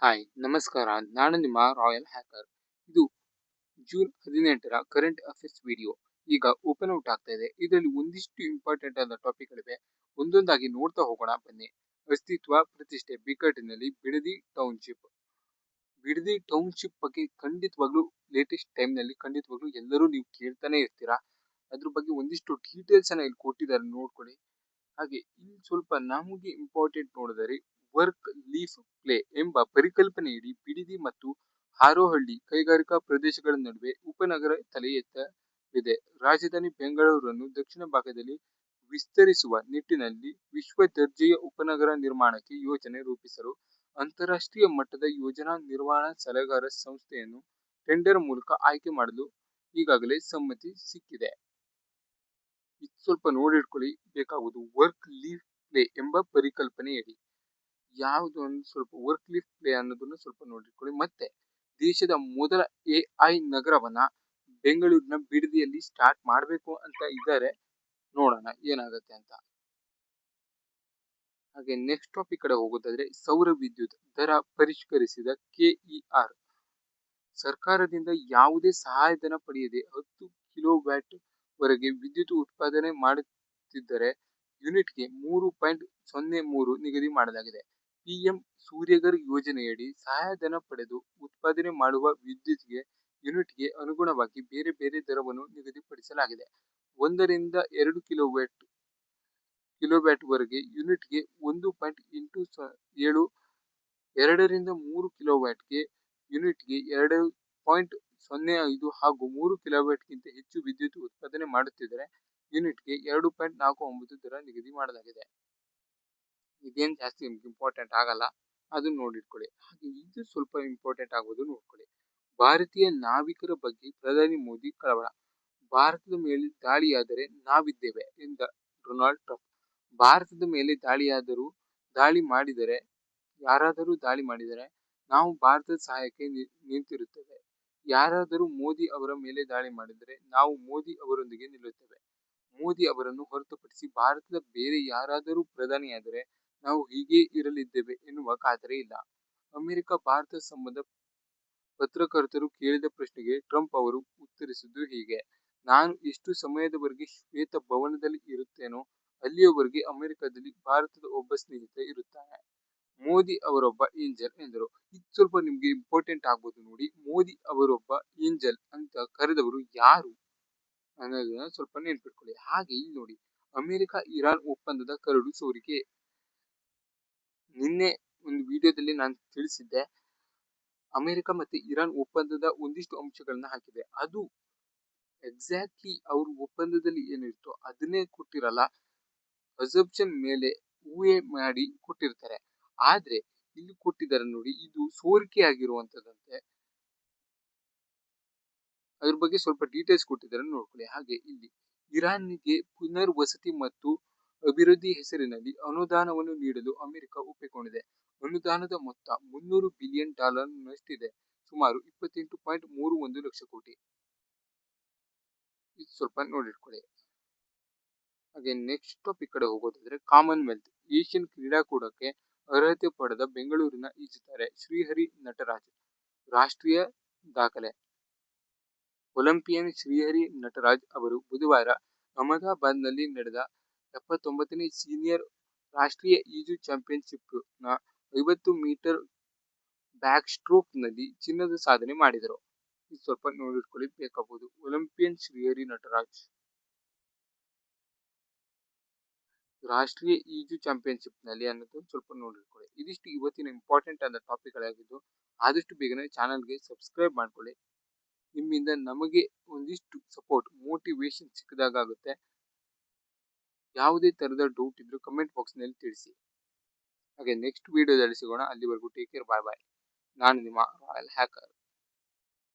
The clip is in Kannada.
ಹಾಯ್ ನಮಸ್ಕಾರ, ನಾನು ನಿಮ್ಮ ರಾಯಲ್ ಹ್ಯಾಕರ್. ಇದು ಜೂನ್ 18ರ ಕರೆಂಟ್ ಅಫೇರ್ಸ್ ವಿಡಿಯೋ ಈಗ ಓಪನ್ ಔಟ್ ಆಗ್ತಾ ಇದೆ. ಇದರಲ್ಲಿ ಒಂದಿಷ್ಟು ಇಂಪಾರ್ಟೆಂಟ್ ಆದ ಟಾಪಿಕ್ಗಳಿವೆ. ಒಂದೊಂದಾಗಿ ನೋಡ್ತಾ ಹೋಗೋಣ ಬನ್ನಿ. ಅಸ್ತಿತ್ವ ಪ್ರತಿಷ್ಠೆ ಬಿಕ್ಕಟ್ಟಿನಲ್ಲಿ ಬಿಡದಿ ಟೌನ್ಶಿಪ್ ಬಗ್ಗೆ ಖಂಡಿತವಾಗ್ಲೂ ಲೇಟೆಸ್ಟ್ ಟೈಮ್ನಲ್ಲಿ ಖಂಡಿತವಾಗ್ಲೂ ಎಲ್ಲರೂ ನೀವು ಕೇಳ್ತಾನೆ ಇರ್ತೀರಾ. ಅದ್ರ ಬಗ್ಗೆ ಒಂದಿಷ್ಟು ಡೀಟೇಲ್ಸ್ ಅನ್ನ ಇಲ್ಲಿ ಕೊಟ್ಟಿದ್ದಾರೆ, ನೋಡ್ಕೊಳ್ಳಿ. ಹಾಗೆ ಇಲ್ಲಿ ಸ್ವಲ್ಪ ನಮಗೆ ಇಂಪಾರ್ಟೆಂಟ್ ನೋಡಿದರೆ ವರ್ಕ್ ಲೀಫ್ ಪ್ಲೇ ಎಂಬ ಪರಿಕಲ್ಪನೆಯಡಿ ಬಿಡದಿ ಮತ್ತು ಹಾರೋಹಳ್ಳಿ ಕೈಗಾರಿಕಾ ಪ್ರದೇಶಗಳ ನಡುವೆ ಉಪನಗರ ತಲೆ ಎತ್ತಲಿದೆ. ರಾಜಧಾನಿ ಬೆಂಗಳೂರನ್ನು ದಕ್ಷಿಣ ಭಾಗದಲ್ಲಿ ವಿಸ್ತರಿಸುವ ನಿಟ್ಟಿನಲ್ಲಿ ವಿಶ್ವ ದರ್ಜೆಯ ಉಪನಗರ ನಿರ್ಮಾಣಕ್ಕೆ ಯೋಜನೆ ರೂಪಿಸಲು ಅಂತಾರಾಷ್ಟ್ರೀಯ ಮಟ್ಟದ ಯೋಜನಾ ನಿರ್ವಹಣಾ ಸಲಹೆಗಾರ ಸಂಸ್ಥೆಯನ್ನು ಟೆಂಡರ್ ಮೂಲಕ ಆಯ್ಕೆ ಮಾಡಲು ಈಗಾಗಲೇ ಸಮ್ಮತಿ ಸಿಕ್ಕಿದೆ. ಇದು ಸ್ವಲ್ಪ ನೋಡಿಟ್ಕೊಳ್ಳಿ ಬೇಕಾಗುವುದು. ವರ್ಕ್ ಲೀಫ್ ಪ್ಲೇ ಎಂಬ ಪರಿಕಲ್ಪನೆಯಡಿ ಯಾವುದು ಒಂದು ಸ್ವಲ್ಪ ವರ್ಕ್ ಲೀಫ್ ಪ್ಲೇ ಅನ್ನೋದನ್ನು ಸ್ವಲ್ಪ ನೋಡಿಟ್ಕೊಳ್ಳಿ. ಮತ್ತೆ ದೇಶದ ಮೊದಲ AI ನಗರವನ್ನ ಬೆಂಗಳೂರಿನ ಬಿಡದಿಯಲ್ಲಿ ಸ್ಟಾರ್ಟ್ ಮಾಡಬೇಕು ಅಂತ ಇದ್ದಾರೆ. ನೋಡೋಣ ಏನಾಗುತ್ತೆ ಅಂತ. ಹಾಗೆ ನೆಕ್ಸ್ಟ್ ಟಾಪಿಕ್ ಕಡೆ ಹೋಗೋದಾದ್ರೆ ಸೌರ ವಿದ್ಯುತ್ ದರ ಪರಿಷ್ಕರಿಸಿದ KER. ಸರ್ಕಾರದಿಂದ ಯಾವುದೇ ಸಹಾಯಧನ ಪಡೆಯದೆ 10 ಕಿಲೋವ್ಯಾಟ್ ವರೆಗೆ ವಿದ್ಯುತ್ ಉತ್ಪಾದನೆ ಮಾಡುತ್ತಿದ್ದರೆ ಯೂನಿಟ್ಗೆ 3.03 ನಿಗದಿ ಮಾಡಲಾಗಿದೆ. PM ಸೂರ್ಯಘರ್ ಯೋಜನೆಯಡಿ ಸಹಾಯಧನ ಪಡೆದು ಉತ್ಪಾದನೆ ಮಾಡುವ ವಿದ್ಯುತ್ಗೆ ಯೂನಿಟ್ಗೆ ಅನುಗುಣವಾಗಿ ಬೇರೆ ಬೇರೆ ದರವನ್ನು ನಿಗದಿಪಡಿಸಲಾಗಿದೆ. 1 ರಿಂದ 2 ಕಿಲೋವ್ಯಾಟ್ ವರೆಗೆ ಯೂನಿಟ್ಗೆ 1.87, 2 ರಿಂದ 3 ಕಿಲೋವ್ಯಾಟ್ಗೆ ಯೂನಿಟ್ಗೆ 2.05 ಹಾಗೂ 3 ಕಿಲೋವ್ಯಾಟ್ಗಿಂತ ಹೆಚ್ಚು ವಿದ್ಯುತ್ ಉತ್ಪಾದನೆ ಮಾಡುತ್ತಿದ್ದರೆ ಯೂನಿಟ್ಗೆ 2.49 ದರ ನಿಗದಿ ಮಾಡಲಾಗಿದೆ. ಇದೇನು ಜಾಸ್ತಿ ಇಂಪಾರ್ಟೆಂಟ್ ಆಗಲ್ಲ, ಅದನ್ನ ನೋಡಿಟ್ಕೊಳ್ಳಿ. ಹಾಗೆ ಇದು ಸ್ವಲ್ಪ ಇಂಪಾರ್ಟೆಂಟ್ ಆಗೋದು ನೋಡ್ಕೊಳ್ಳಿ. ಭಾರತೀಯ ನಾವಿಕರ ಬಗ್ಗೆ ಪ್ರಧಾನಿ ಮೋದಿ ಕಳವಳ. ಭಾರತದ ಮೇಲೆ ದಾಳಿಯಾದರೆ ನಾವಿದ್ದೇವೆ ಎಂದ ಡೊನಾಲ್ಡ್ ಟ್ರಂಪ್. ಭಾರತದ ಮೇಲೆ ಯಾರಾದರೂ ದಾಳಿ ಮಾಡಿದರೆ ನಾವು ಭಾರತದ ಸಹಾಯಕ್ಕೆ ನಿಂತಿರುತ್ತೇವೆ. ಯಾರಾದರೂ ಮೋದಿ ಅವರ ಮೇಲೆ ದಾಳಿ ಮಾಡಿದರೆ ನಾವು ಮೋದಿ ಅವರೊಂದಿಗೆ ನಿಲ್ಲುತ್ತೇವೆ. ಮೋದಿ ಅವರನ್ನು ಹೊರತುಪಡಿಸಿ ಭಾರತದ ಬೇರೆ ಯಾರಾದರೂ ಪ್ರಧಾನಿಯಾದರೆ ನಾವು ಹೀಗೇ ಇರಲಿದ್ದೇವೆ ಎನ್ನುವ ಖಾತರಿ ಇಲ್ಲ. ಅಮೆರಿಕ ಭಾರತ ಸಂಬಂಧ ಪತ್ರಕರ್ತರು ಕೇಳಿದ ಪ್ರಶ್ನೆಗೆ ಟ್ರಂಪ್ ಅವರು ಉತ್ತರಿಸಿದ್ದು ಹೀಗೆ: ನಾನು ಎಷ್ಟು ಸಮಯದವರೆಗೆ ಶ್ವೇತ ಭವನದಲ್ಲಿ ಇರುತ್ತೇನೋ ಅಲ್ಲಿಯವರೆಗೆ ಅಮೆರಿಕದಲ್ಲಿ ಭಾರತದ ಒಬ್ಬ ಸ್ನೇಹಿತ ಇರುತ್ತಾನೆ. ಮೋದಿ ಅವರೊಬ್ಬ ಏಂಜಲ್ ಎಂದರು. ಇದು ಸ್ವಲ್ಪ ನಿಮ್ಗೆ ಇಂಪಾರ್ಟೆಂಟ್ ಆಗ್ಬೋದು ನೋಡಿ. ಮೋದಿ ಅವರೊಬ್ಬ ಏಂಜಲ್ ಅಂತ ಕರೆದವರು ಯಾರು ಅನ್ನೋದನ್ನ ಸ್ವಲ್ಪ ನೆನ್ಪಿಟ್ಕೊಳ್ಳಿ. ಹಾಗೆ ಇಲ್ಲಿ ನೋಡಿ, ಅಮೆರಿಕ ಇರಾನ್ ಒಪ್ಪಂದದ ಕರಡು ಸೋರಿಕೆ. ನಿನ್ನೆ ಒಂದು ವಿಡಿಯೋದಲ್ಲಿ ನಾನು ತಿಳಿಸಿದ್ದೆ, ಅಮೆರಿಕ ಮತ್ತೆ ಇರಾನ್ ಒಪ್ಪಂದದ ಒಂದಿಷ್ಟು ಅಂಶಗಳನ್ನ ಹಾಕಿದೆ. ಅದು ಎಕ್ಸಾಕ್ಟ್ಲಿ ಅವ್ರ ಒಪ್ಪಂದದಲ್ಲಿ ಏನಿರುತ್ತೋ ಅದನ್ನೇ ಕೊಟ್ಟಿರಲ್ಲ, ಅಸಂಪ್ಷನ್ ಮೇಲೆ ಊಹೆ ಮಾಡಿ ಕೊಟ್ಟಿರ್ತಾರೆ. ಆದ್ರೆ ಇಲ್ಲಿ ಕೊಟ್ಟಿದ್ದಾರೆ ನೋಡಿ, ಇದು ಸೋರಿಕೆ ಆಗಿರುವಂತದಂತೆ. ಅದ್ರ ಬಗ್ಗೆ ಸ್ವಲ್ಪ ಡೀಟೇಲ್ಸ್ ಕೊಟ್ಟಿದ್ದಾರೆ, ನೋಡ್ಕೊಳ್ಳಿ. ಹಾಗೆ ಇಲ್ಲಿ ಇರಾನ್ಗೆ ಪುನರ್ವಸತಿ ಮತ್ತು ಅಭಿವೃದ್ಧಿ ಹೆಸರಿನಲ್ಲಿ ಅನುದಾನವನ್ನು ನೀಡಲು ಅಮೆರಿಕ ಒಪ್ಪಿಕೊಂಡಿದೆ. ಅನುದಾನದ ಮೊತ್ತ $300 ಬಿಲಿಯನ್ ನಷ್ಟಿದೆ, ಸುಮಾರು 28.31 ಲಕ್ಷ ಕೋಟಿ. ಇದು ಸ್ವಲ್ಪ ನೋಡಿಟ್ಕೊಳ್ಳಿ. ಹಾಗೆ ನೆಕ್ಸ್ಟ್ ಟಾಪಿಕ್ ಕಡೆ ಹೋಗೋದಾದ್ರೆ ಕಾಮನ್ವೆಲ್ತ್ ಏಷ್ಯನ್ ಕ್ರೀಡಾಕೂಟಕ್ಕೆ ಅರ್ಹತೆ ಪಡೆದ ಬೆಂಗಳೂರಿನ ಈಜುತಾರೆ ಶ್ರೀಹರಿ ನಟರಾಜ್ ರಾಷ್ಟ್ರೀಯ ದಾಖಲೆ. ಒಲಿಂಪಿಯನ್ ಶ್ರೀಹರಿ ನಟರಾಜ್ ಅವರು ಬುಧವಾರ ಅಹಮದಾಬಾದ್ನಲ್ಲಿ ನಡೆದ 79ನೇ ಸೀನಿಯರ್ ರಾಷ್ಟ್ರೀಯ ಈಜು ಚಾಂಪಿಯನ್ಶಿಪ್ನ 50 ಮೀಟರ್ ಬ್ಯಾಕ್ಸ್ಟ್ರೋಕ್ ನಲ್ಲಿ ಚಿನ್ನದ ಸಾಧನೆ ಮಾಡಿದರು. ಇದು ಸ್ವಲ್ಪ ನೋಡಿಟ್ಕೊಳ್ಳಿ ಬೇಕಾಗಬಹುದು. ಒಲಿಂಪಿಯನ್ ಶ್ರೀಹರಿ ನಟರಾಜ್ ರಾಷ್ಟ್ರೀಯ ಈಜು ಚಾಂಪಿಯನ್ಶಿಪ್ ನಲ್ಲಿ ಅನ್ನೋದು ಸ್ವಲ್ಪ ನೋಡಿಟ್ಕೊಳ್ಳಿ. ಇದಿಷ್ಟು ಇವತ್ತಿನ ಇಂಪಾರ್ಟೆಂಟ್ ಆದ ಟಾಪಿಕ್ ಗಳಾಗಿದ್ದು, ಆದಷ್ಟು ಬೇಗನೆ ಚಾನಲ್ಗೆ ಸಬ್ಸ್ಕ್ರೈಬ್ ಮಾಡ್ಕೊಳ್ಳಿ. ನಿಮ್ಮಿಂದ ನಮಗೆ ಒಂದಿಷ್ಟು ಸಪೋರ್ಟ್, ಮೋಟಿವೇಶನ್ ಸಿಕ್ಕಿದಾಗುತ್ತೆ. ಯಾವುದೇ ತರದ ಡೌಟ್ ಇದ್ರೂ ಕಮೆಂಟ್ ಬಾಕ್ಸ್ ನಲ್ಲಿ ತಿಳಿಸಿ. ಹಾಗೆ ನೆಕ್ಸ್ಟ್ ವಿಡಿಯೋದಲ್ಲಿ ಸಿಗೋಣ. ಅಲ್ಲಿವರೆಗೂ ಟೇಕ್ ಕೇರ್, ಬಾಯ್ ಬಾಯ್. ನಾನು ನಿಮ್ಮ ರಾಯಲ್ ಹ್ಯಾಕರ್.